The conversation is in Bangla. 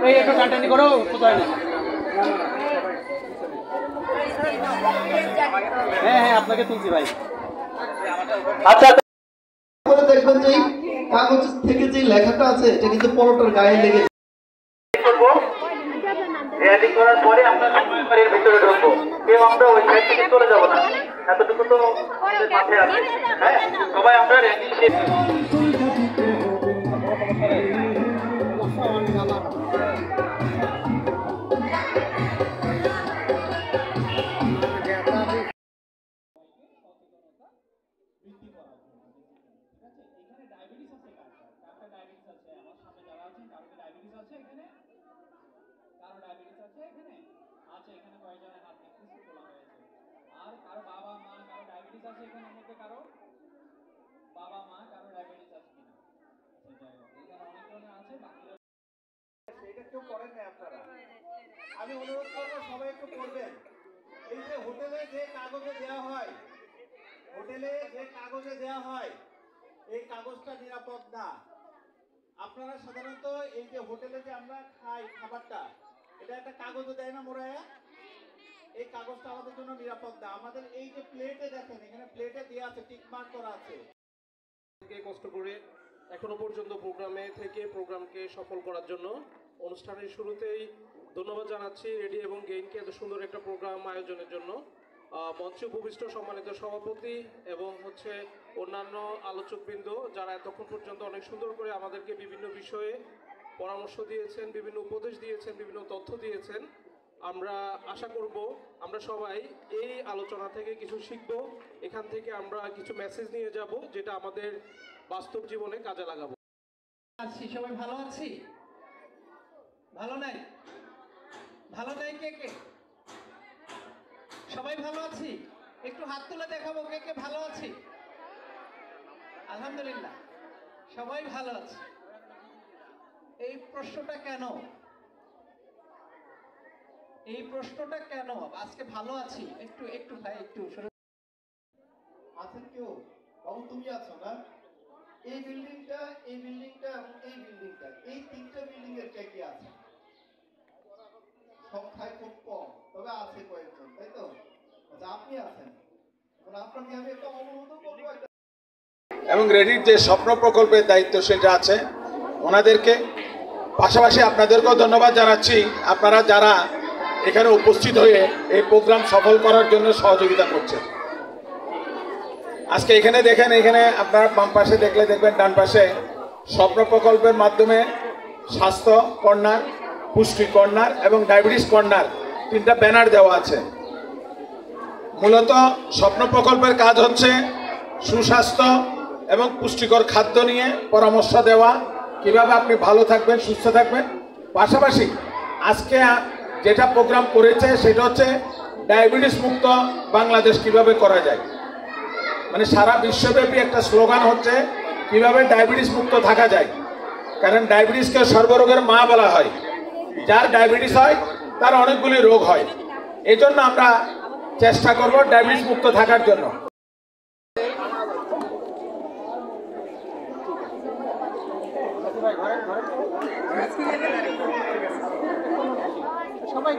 এই একটু টানটানি করো, কোথায় না। হ্যাঁ হ্যাঁ, আপনাকে তুলছি ভাই। আচ্ছা, দেখবেন যে কাগজ থেকে যে লেখাটা আছে এটা কিন্তু পরোটার গায়ে লেগে রেডি করার পরে আমরা এর ভিতরে ঢুকবো। কেউ আমরা ওই সাইড থেকে চলে যাব না, এতটুকু তো আমাদের মাথায় আছে। হ্যাঁ, সবাই আমরা রেডি। আমি অনুরোধ করবো সবাই একটু পড়বেন। এই যে হোটেলে যে কাগজে দেওয়া হয়, এই কাগজটা নিরাপদ না। আপনারা সাধারণত এই যে হোটেলে যে আমরা খাই খাবারটা, এটা একটা কাগজে দেয় না মোড়ায়া, এই কাগজটা আমাদের জন্য নিরাপদ না। আমাদের এই যে প্লেটে দেখেন, এখানে প্লেটে দেওয়া আছে, টিক মার্ক করা আছে। কষ্ট করে এখনো পর্যন্ত প্রোগ্রামকে সফল করার জন্য অনুষ্ঠানের শুরুতেই ধন্যবাদ জানাচ্ছি রেডি এবং গেইনকে এত সুন্দর একটা প্রোগ্রাম আয়োজনের জন্য। মঞ্চে উপবিষ্ট সম্মানিত সভাপতি এবং অন্যান্য আলোচকবৃন্দ যারা এতক্ষণ পর্যন্ত অনেক সুন্দর করে আমাদেরকে বিভিন্ন বিষয়ে পরামর্শ দিয়েছেন, বিভিন্ন উপদেশ দিয়েছেন, বিভিন্ন তথ্য দিয়েছেন। আমরা আশা করব আমরা সবাই এই আলোচনা থেকে কিছু শিখব, এখান থেকে আমরা কিছু মেসেজ নিয়ে যাব যেটা আমাদের বাস্তব জীবনে কাজে লাগাবো। সবাই ভালো আছি? ভালো নাই? ভালো নাই কে কে? সবাই ভালো আছি? একটু হাত তুলে দেখাবো কে কে ভালো আছি। আলহামদুলিল্লাহ সবাই ভালো আছে। এই প্রশ্নটা কেন আজকে ভালো আছি? একটু ভাই একটু আছেন কেউ? বাবু তুমি আছো না? এই বিল্ডিংটা এবং এই বিল্ডিংটা, এই তিনটা বিল্ডিং এর কে কে আছে? সংখ্যায় খুব কম, তবে আছে কয়েকজন, তাই তো? আচ্ছা, আপনি আছেন। আপনাকে আমি একটা অনুরোধ করবো, এবং রেডির যে স্বপ্ন প্রকল্পের দায়িত্বশীল যা আছে ওনাদেরকে, পাশাপাশি আপনাদেরকেও ধন্যবাদ জানাচ্ছি, আপনারা যারা এখানে উপস্থিত হয়ে এই প্রোগ্রাম সফল করার জন্য সহযোগিতা করছেন। আজকে এখানে দেখেন, এখানে আপনারা বাম পাশে দেখলে দেখবেন ডান পাশে স্বপ্ন প্রকল্পের মাধ্যমে স্বাস্থ্য কর্নার, পুষ্টি কর্নার এবং ডায়াবেটিস কর্নার তিনটা ব্যানার দেওয়া আছে। মূলত স্বপ্ন প্রকল্পের কাজ হচ্ছে সুস্বাস্থ্য এবং পুষ্টিকর খাদ্য নিয়ে পরামর্শ দেওয়া, কিভাবে আপনি ভালো থাকবেন, সুস্থ থাকবেন। পাশাপাশি আজকে যেটা প্রোগ্রাম করেছে সেটা হচ্ছে ডায়াবেটিস মুক্ত বাংলাদেশ কিভাবে করা যায়। মানে সারা বিশ্বব্যাপী একটা স্লোগান হচ্ছে কিভাবে ডায়াবেটিস মুক্ত থাকা যায়, কারণ ডায়াবেটিসকে সর্বরোগের মা বলা হয়। যার ডায়াবেটিস হয় তার অনেকগুলি রোগ হয়, এই জন্য আমরা চেষ্টা করব ডায়াবেটিস মুক্ত থাকার জন্য। সবাই